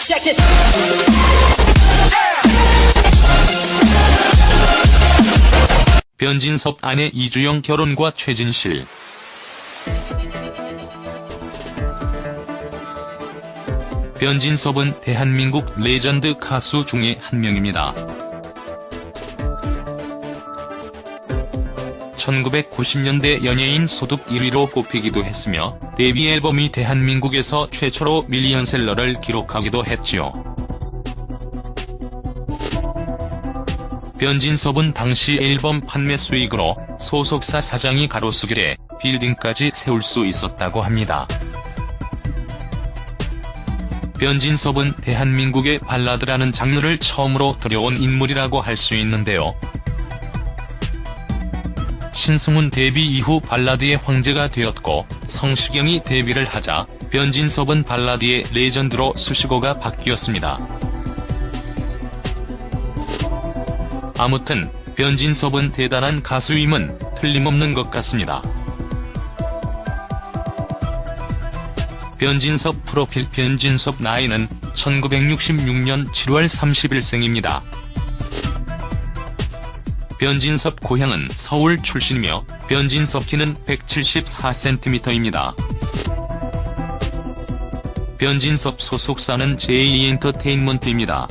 Check this. 변진섭 아내 이주영 결혼과 최진실. 변진섭은 대한민국 레전드 가수 중에 한 명입니다. 1990년대 연예인 소득 1위로 꼽히기도 했으며 데뷔 앨범이 대한민국에서 최초로 밀리언셀러를 기록하기도 했지요. 변진섭은 당시 앨범 판매 수익으로 소속사 사장이 가로수길에 빌딩까지 세울 수 있었다고 합니다. 변진섭은 대한민국의 발라드라는 장르를 처음으로 들여온 인물이라고 할 수 있는데요. 신승훈 데뷔 이후 발라드의 황제가 되었고 성시경이 데뷔를 하자 변진섭은 발라드의 레전드로 수식어가 바뀌었습니다. 아무튼 변진섭은 대단한 가수임은 틀림없는 것 같습니다. 변진섭 프로필. 변진섭 나이는 1966년 7월 30일생입니다. 변진섭 고향은 서울 출신이며 변진섭 키는 174cm입니다. 변진섭 소속사는 JE엔터테인먼트입니다.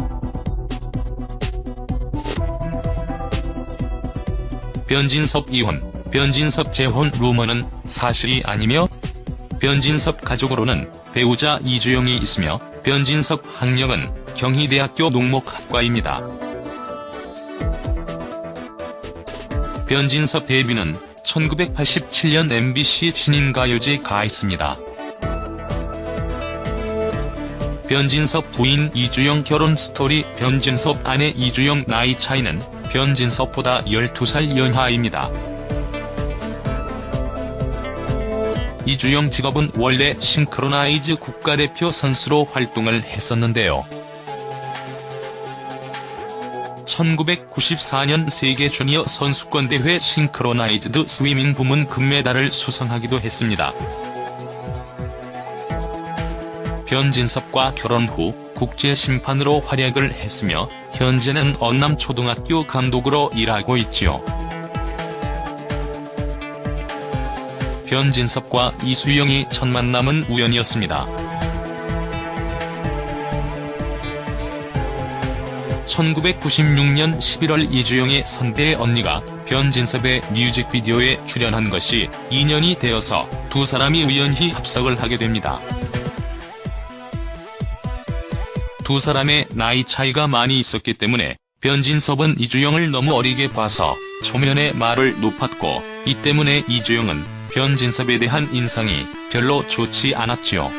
변진섭 이혼, 변진섭 재혼 루머는 사실이 아니며 변진섭 가족으로는 배우자 이주영이 있으며 변진섭 학력은 경희대학교 농목학과입니다. 변진섭 데뷔는 1987년 MBC 신인가요제 가했습니다. 변진섭 부인 이주영 결혼 스토리. 변진섭 아내 이주영 나이 차이는 변진섭보다 12살 연하입니다. 이주영 직업은 원래 싱크로나이즈 국가대표 선수로 활동을 했었는데요. 1994년 세계 주니어 선수권대회 싱크로나이즈드 스위밍 부문 금메달을 수상하기도 했습니다. 변진섭과 결혼 후 국제심판으로 활약을 했으며 현재는 언남초등학교 감독으로 일하고 있지요. 변진섭과 이수영이 첫 만남은 우연이었습니다. 1996년 11월 이주영의 선배 언니가 변진섭의 뮤직비디오에 출연한 것이 인연이 되어서 두 사람이 우연히 합석을 하게 됩니다. 두 사람의 나이 차이가 많이 있었기 때문에 변진섭은 이주영을 너무 어리게 봐서 초면에 말을 높았고 이 때문에 이주영은 변진섭에 대한 인상이 별로 좋지 않았지요.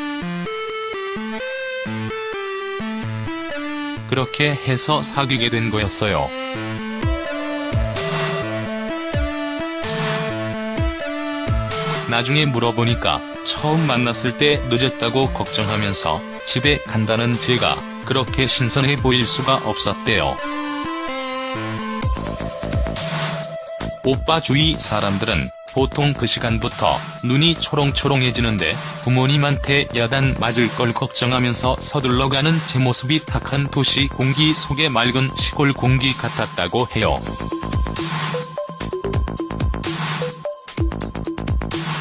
그렇게 해서 사귀게 된 거였어요. 나중에 물어보니까 처음 만났을 때 늦었다고 걱정하면서 집에 간다는 제가 그렇게 신선해 보일 수가 없었대요. 오빠 주위 사람들은 보통 그 시간부터 눈이 초롱초롱해지는데 부모님한테 야단 맞을 걸 걱정하면서 서둘러가는 제 모습이 탁한 도시 공기 속의 맑은 시골 공기 같았다고 해요.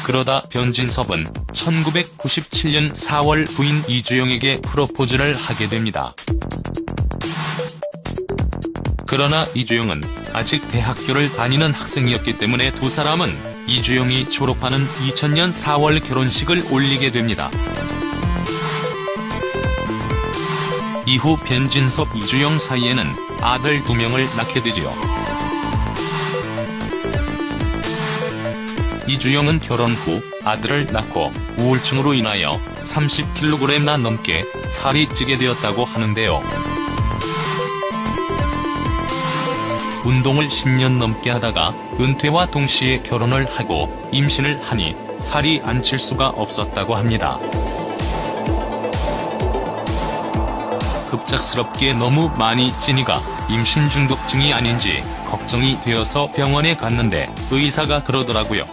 그러다 변진섭은 1997년 4월 부인 이주영에게 프로포즈를 하게 됩니다. 그러나 이주영은 아직 대학교를 다니는 학생이었기 때문에 두 사람은 이주영이 졸업하는 2000년 4월 결혼식을 올리게 됩니다. 이후 변진섭 이주영 사이에는 아들 2명을 낳게 되지요. 이주영은 결혼 후 아들을 낳고 우울증으로 인하여 30kg나 넘게 살이 찌게 되었다고 하는데요. 운동을 10년 넘게 하다가 은퇴와 동시에 결혼을 하고 임신을 하니 살이 안 찔 수가 없었다고 합니다. 급작스럽게 너무 많이 찌니까 임신 중독증이 아닌지 걱정이 되어서 병원에 갔는데 의사가 그러더라고요.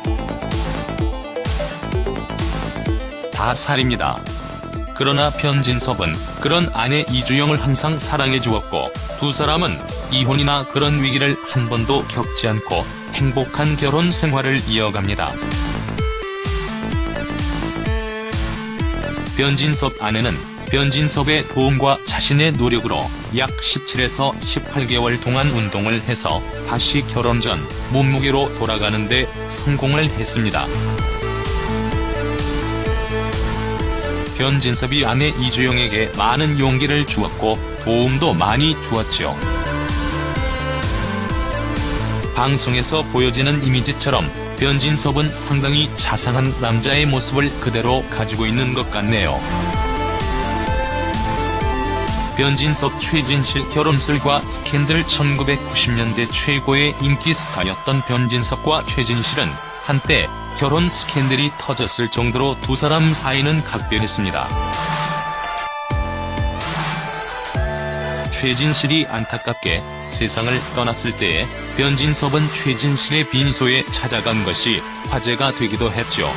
다 살입니다. 그러나 변진섭은 그런 아내 이주영을 항상 사랑해주었고 두 사람은 이혼이나 그런 위기를 한 번도 겪지 않고 행복한 결혼 생활을 이어갑니다. 변진섭 아내는 변진섭의 도움과 자신의 노력으로 약 17에서 18개월 동안 운동을 해서 다시 결혼 전 몸무게로 돌아가는 데 성공을 했습니다. 변진섭이 아내 이주영에게 많은 용기를 주었고 도움도 많이 주었지요. 방송에서 보여지는 이미지처럼 변진섭은 상당히 자상한 남자의 모습을 그대로 가지고 있는 것 같네요. 변진섭 최진실 결혼설과 스캔들. 1990년대 최고의 인기 스타였던 변진섭과 최진실은 한때 결혼 스캔들이 터졌을 정도로 두 사람 사이는 각별했습니다. 최진실이 안타깝게 세상을 떠났을 때에 변진섭은 최진실의 빈소에 찾아간 것이 화제가 되기도 했죠.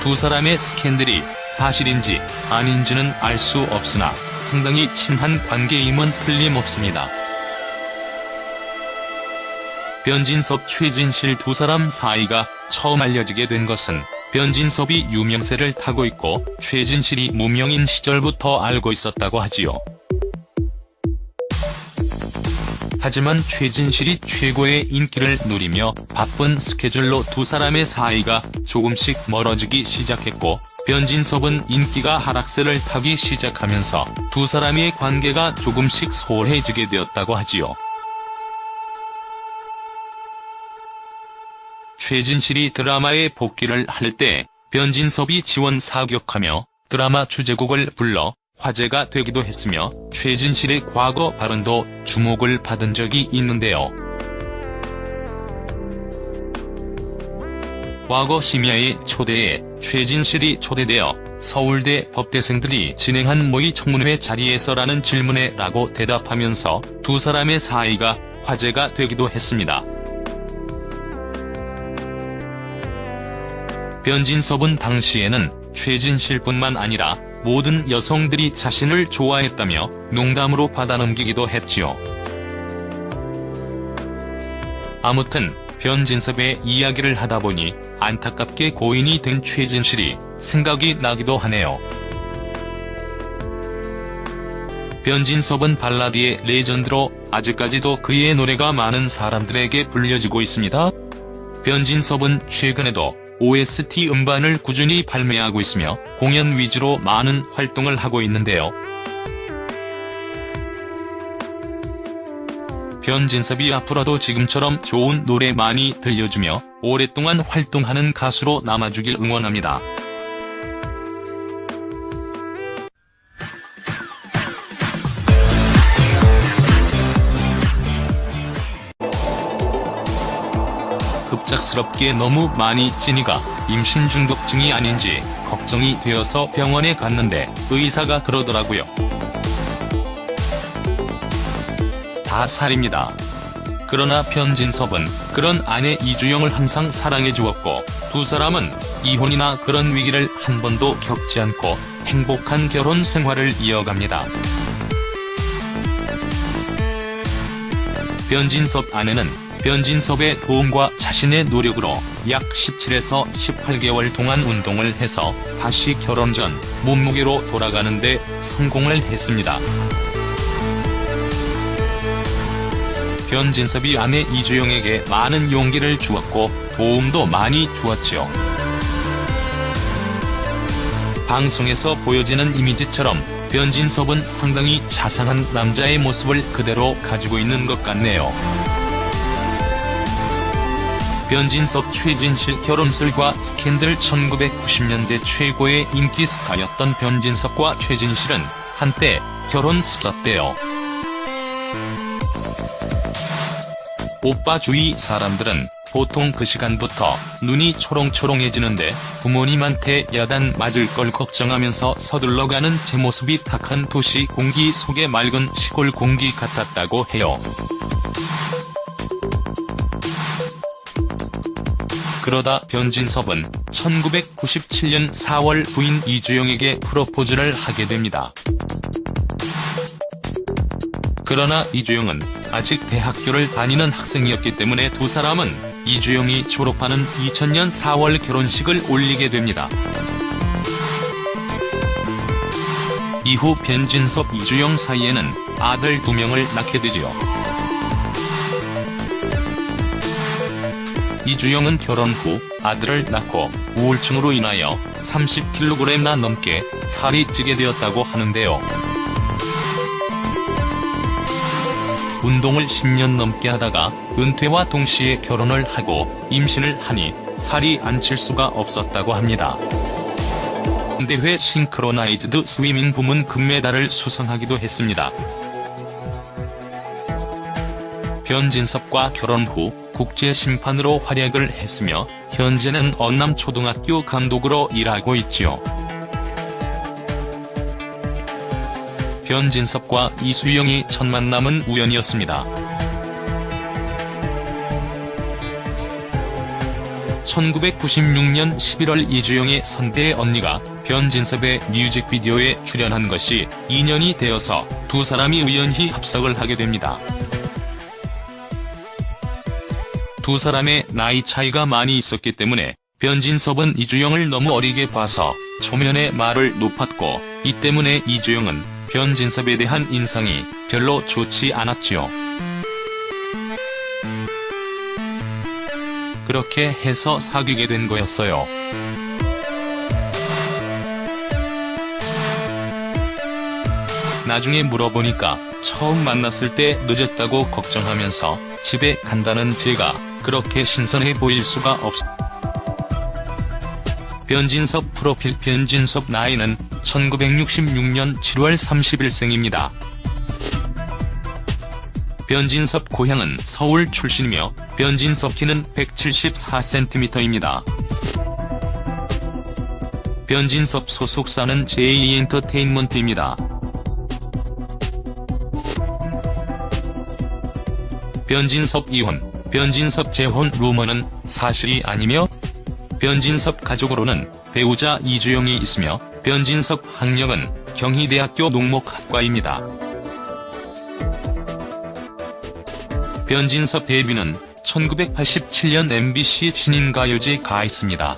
두 사람의 스캔들이 사실인지 아닌지는 알 수 없으나 상당히 친한 관계임은 틀림없습니다. 변진섭 최진실 두 사람 사이가 처음 알려지게 된 것은 변진섭이 유명세를 타고 있고 최진실이 무명인 시절부터 알고 있었다고 하지요. 하지만 최진실이 최고의 인기를 누리며 바쁜 스케줄로 두 사람의 사이가 조금씩 멀어지기 시작했고 변진섭은 인기가 하락세를 타기 시작하면서 두 사람의 관계가 조금씩 소홀해지게 되었다고 하지요. 최진실이 드라마에 복귀를 할 때 변진섭이 지원 사격하며 드라마 주제곡을 불러 화제가 되기도 했으며 최진실의 과거 발언도 주목을 받은 적이 있는데요. 과거 심야의 초대에 최진실이 초대되어 서울대 법대생들이 진행한 모의 청문회 자리에서라는 질문에 라고 대답하면서 두 사람의 사이가 화제가 되기도 했습니다. 변진섭은 당시에는 최진실뿐만 아니라 모든 여성들이 자신을 좋아했다며 농담으로 받아넘기기도 했지요. 아무튼 변진섭의 이야기를 하다보니 안타깝게 고인이 된 최진실이 생각이 나기도 하네요. 변진섭은 발라드의 레전드로 아직까지도 그의 노래가 많은 사람들에게 불려지고 있습니다. 변진섭은 최근에도 OST 음반을 꾸준히 발매하고 있으며 공연 위주로 많은 활동을 하고 있는데요. 변진섭이 앞으로도 지금처럼 좋은 노래 많이 들려주며 오랫동안 활동하는 가수로 남아주길 응원합니다. 급작스럽게 너무 많이 찌니까 임신 중독증이 아닌지 걱정이 되어서 병원에 갔는데 의사가 그러더라고요. 다 살입니다. 그러나 변진섭은 그런 아내 이주영을 항상 사랑해주었고 두 사람은 이혼이나 그런 위기를 한 번도 겪지 않고 행복한 결혼 생활을 이어갑니다. 변진섭 아내는 변진섭의 도움과 자신의 노력으로 약 17에서 18개월 동안 운동을 해서 다시 결혼 전 몸무게로 돌아가는 데 성공을 했습니다. 변진섭이 아내 이주영에게 많은 용기를 주었고 도움도 많이 주었지요. 방송에서 보여지는 이미지처럼 변진섭은 상당히 자상한 남자의 모습을 그대로 가지고 있는 것 같네요. 변진섭 최진실 결혼설과 스캔들. 1990년대 최고의 인기 스타였던 변진섭과 최진실은 한때 결혼 스쳤대요. 오빠 주위 사람들은 보통 그 시간부터 눈이 초롱초롱해지는데 부모님한테 야단 맞을 걸 걱정하면서 서둘러가는 제 모습이 탁한 도시 공기 속의 맑은 시골 공기 같았다고 해요. 그러다 변진섭은 1997년 4월 부인 이주영에게 프로포즈를 하게 됩니다. 그러나 이주영은 아직 대학교를 다니는 학생이었기 때문에 두 사람은 이주영이 졸업하는 2000년 4월 결혼식을 올리게 됩니다. 이후 변진섭, 이주영 사이에는 아들 2명을 낳게 되지요. 이주영은 결혼 후 아들을 낳고 우울증으로 인하여 30kg나 넘게 살이 찌게 되었다고 하는데요. 운동을 10년 넘게 하다가 은퇴와 동시에 결혼을 하고 임신을 하니 살이 안 찔 수가 없었다고 합니다. 대회 싱크로나이즈드 스위밍 부문 금메달을 수상하기도 했습니다. 변진섭과 결혼 후 국제심판으로 활약을 했으며 현재는 언남초등학교 감독으로 일하고 있지요. 변진섭과 이수영이 첫 만남은 우연이었습니다. 1996년 11월 이주영의 선배의 언니가 변진섭의 뮤직비디오에 출연한 것이 인연이 되어서 두 사람이 우연히 합석을 하게 됩니다. 두 사람의 나이 차이가 많이 있었기 때문에 변진섭은 이주영을 너무 어리게 봐서 초면에 말을 높았고, 이 때문에 이주영은 변진섭에 대한 인상이 별로 좋지 않았지요. 그렇게 해서 사귀게 된 거였어요. 나중에 물어보니까 처음 만났을 때 늦었다고 걱정하면서 집에 간다는 제가 그렇게 신선해 보일 수가 없어. 변진섭 프로필. 변진섭 나이는 1966년 7월 30일생입니다. 변진섭 고향은 서울 출신이며 변진섭 키는 174cm입니다. 변진섭 소속사는 JE엔터테인먼트입니다. 변진섭 이혼, 변진섭 재혼 루머는 사실이 아니며, 변진섭 가족으로는 배우자 이주영이 있으며 변진섭 학력은 경희대학교 농목학과입니다. 변진섭 데뷔는 1987년 MBC 신인가요제 가있습니다.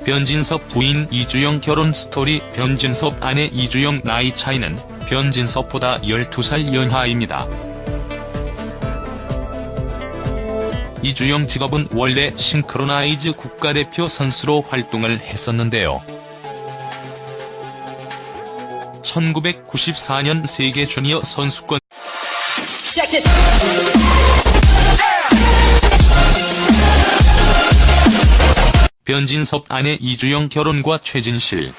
변진섭 부인 이주영 결혼 스토리. 변진섭 아내 이주영 나이 차이는 변진섭보다 12살 연하입니다. 이주영 직업은 원래 싱크로나이즈 국가대표 선수로 활동을 했었는데요. 1994년 세계 주니어 선수권 변진섭 아내 이주영 결혼과 최진실.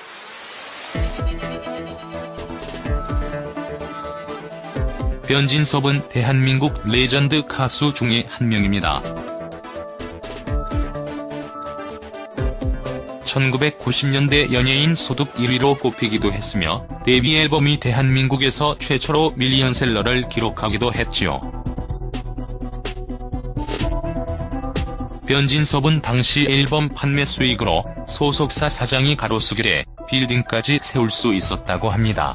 변진섭은 대한민국 레전드 가수 중에 한 명입니다. 1990년대 연예인 소득 1위로 꼽히기도 했으며 데뷔 앨범이 대한민국에서 최초로 밀리언셀러를 기록하기도 했지요. 변진섭은 당시 앨범 판매 수익으로 소속사 사장이 가로수길에 빌딩까지 세울 수 있었다고 합니다.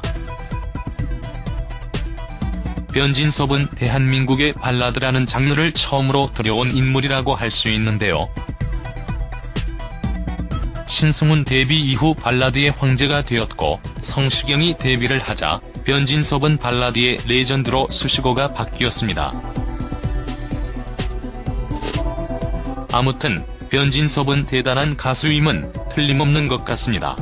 변진섭은 대한민국의 발라드라는 장르를 처음으로 들여온 인물이라고 할 수 있는데요. 신승훈 데뷔 이후 발라드의 황제가 되었고, 성시경이 데뷔를 하자 변진섭은 발라드의 레전드로 수식어가 바뀌었습니다. 아무튼 변진섭은 대단한 가수임은 틀림없는 것 같습니다.